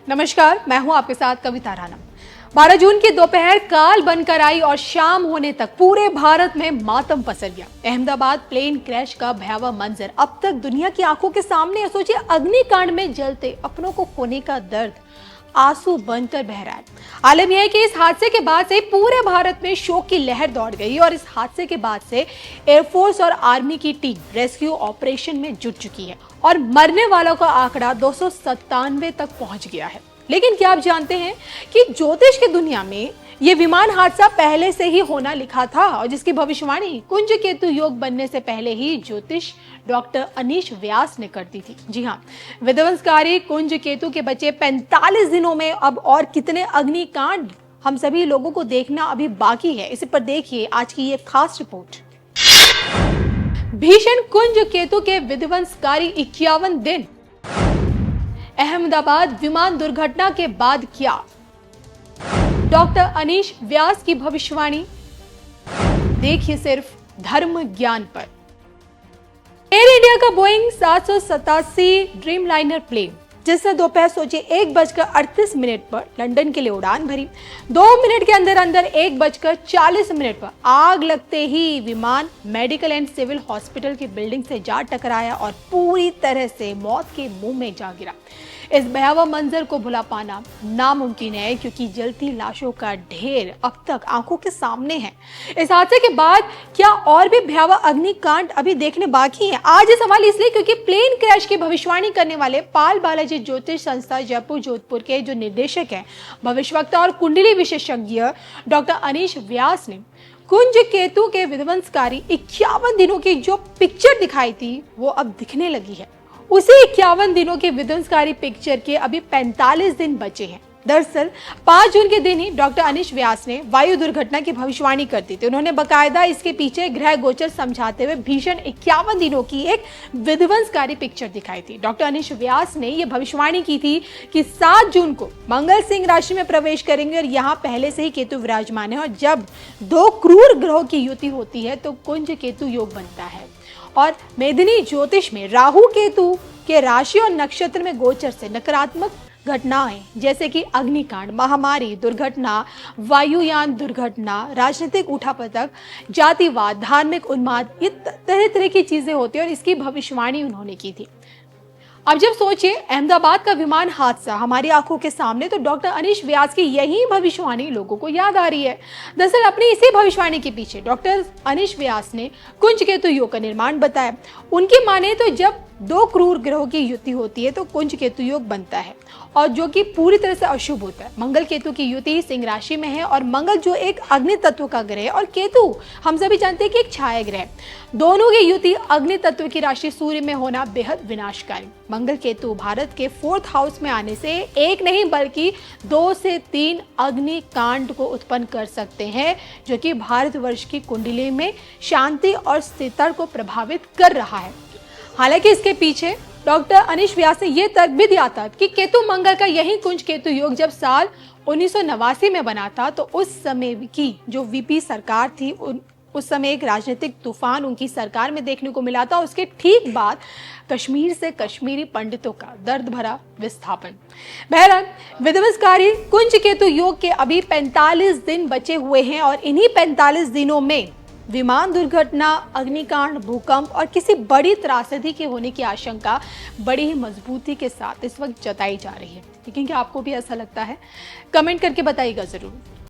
नमस्कार, मैं हूं आपके साथ कविता राणा। 12 जून की दोपहर काल बनकर आई और शाम होने तक पूरे भारत में मातम पसर गया। अहमदाबाद प्लेन क्रैश का भयावह मंजर अब तक दुनिया की आंखों के सामने है। सोचिए, अग्निकांड में जलते अपनों को खोने का दर्द आंसू बनकर बह रहा है। आलम यह है कि इस हादसे के बाद से पूरे भारत में शोक की लहर दौड़ गई और इस हादसे के बाद से एयरफोर्स और आर्मी की टीम रेस्क्यू ऑपरेशन में जुट चुकी है और मरने वालों का आंकड़ा 297 तक पहुंच गया है। लेकिन क्या आप जानते हैं कि ज्योतिष की दुनिया में ये विमान हादसा पहले से ही होना लिखा था और जिसकी भविष्यवाणी कुंज केतु योग बनने से पहले ही ज्योतिष डॉक्टर अनीश व्यास ने कर दी थी। जी हाँ, विध्वंसकारी कुंज केतु के बचे 45 दिनों में अब और कितने अग्निकांड हम सभी लोगों को देखना अभी बाकी है, इसी पर देखिए आज की ये खास रिपोर्ट। भीषण कुंज केतु के विध्वंसकारी 51 दिन। अहमदाबाद विमान दुर्घटना के बाद क्या? डॉक्टर अनीश व्यास की भविष्यवाणी देखिए सिर्फ धर्म ज्ञान पर। एयर इंडिया का बोइंग 787 ड्रीमलाइनर प्लेन जिसने दोपहर सोचिए 1:38 पर लंदन के लिए उड़ान भरी, 2 मिनट के अंदर अंदर 1:40 पर आग लगते ही विमान मेडिकल एंड सिविल हॉस्पिटल की बिल्डिंग से जा टकराया और पूरी तरह से मौत के मुंह में जा गिरा। इस भयावह मंजर को भुला पाना नामुमकिन है क्योंकि जलती लाशों का ढेर अब तक आंखों के सामने है। इस हादसे के बाद क्या और भी भयावह अग्निकांड अभी देखने बाकी है? आज ये सवाल इसलिए क्योंकि प्लेन क्रैश की भविष्यवाणी करने वाले पाल बालाजी ज्योतिष संस्था जयपुर जोधपुर के जो निर्देशक हैं, भविष्यवक्ता और कुंडली विशेषज्ञ डॉक्टर अनीश व्यास ने कुंज केतु के विध्वंसकारी 51 दिनों की जो पिक्चर दिखाई थी वो अब दिखने लगी है। उसी 51 दिनों के विध्वंसकारी पिक्चर के अभी 45 दिन बचे हैं। दरअसल 5 जून के दिन ही डॉक्टर अनीश व्यास ने वायु दुर्घटना की भविष्यवाणी कर दी थी। उन्होंने बकायदा इसके पीछे ग्रह गोचर समझाते हुए भीषण 51 दिनों की एक विध्वंसकारी पिक्चर दिखाई थी। डॉक्टर अनीश व्यास ने यह भविष्यवाणी की थी कि 7 जून को मंगल सिंह राशि में प्रवेश करेंगे और यहाँ पहले से ही केतु विराजमान है और जब 2 क्रूर ग्रहों की युति होती है तो कुंज केतु योग बनता है। और मेदिनी ज्योतिष में राहु केतु के राशि और नक्षत्र में गोचर से नकारात्मक घटनाएं जैसे कि अग्निकांड, महामारी, दुर्घटना, वायुयान दुर्घटना, राजनीतिक उठापटक, जातिवाद, धार्मिक उन्माद, ये तरह तरह की चीजें होती है और इसकी भविष्यवाणी उन्होंने की थी। अब जब सोचिए अहमदाबाद का विमान हादसा हमारी आंखों के सामने तो डॉक्टर अनीश व्यास की यही भविष्यवाणी लोगों को याद आ रही है। दरअसल अपनी इसी भविष्यवाणी के पीछे डॉक्टर अनीश व्यास ने कुंज केतु योग का निर्माण बताया। उनकी माने तो जब 2 क्रूर ग्रहों की युति होती है तो कुंज केतु योग बनता है और जो कि पूरी तरह से अशुभ होता है। मंगल केतु की युति सिंह राशि में है और मंगल जो एक अग्नि तत्व का ग्रह है और केतु हम सभी जानते हैं कि एक छाया ग्रह है। दोनों की युति अग्नि तत्व की राशि सूर्य में होना बेहद विनाशकारी। मंगल केतु भारत के 4th हाउस में आने से एक नहीं बल्कि 2 से 3 अग्निकांड को उत्पन्न कर सकते हैं जो कि भारतवर्ष की कुंडली में शांति और स्थिरता को प्रभावित कर रहा है। हालांकि इसके पीछे डॉक्टर अनीश व्यास ने यह तर्क भी दिया था कि केतु मंगल का यही कुंज केतु योग जब साल 1989 में बना था तो उस समय की जो वीपी सरकार थी उस समय एक राजनीतिक तूफान उनकी सरकार में देखने को मिला था। उसके ठीक बाद कश्मीर से कश्मीरी पंडितों का दर्द भरा विस्थापन। बहरहाल विध्वंसकारी कुंज केतु योग के अभी 45 दिन बचे हुए हैं और इन्हीं 45 दिनों में विमान दुर्घटना, अग्निकांड, भूकंप और किसी बड़ी त्रासदी के होने की आशंका बड़ी ही मजबूती के साथ इस वक्त जताई जा रही है। लेकिन क्या आपको भी ऐसा लगता है? कमेंट करके बताइएगा जरूर।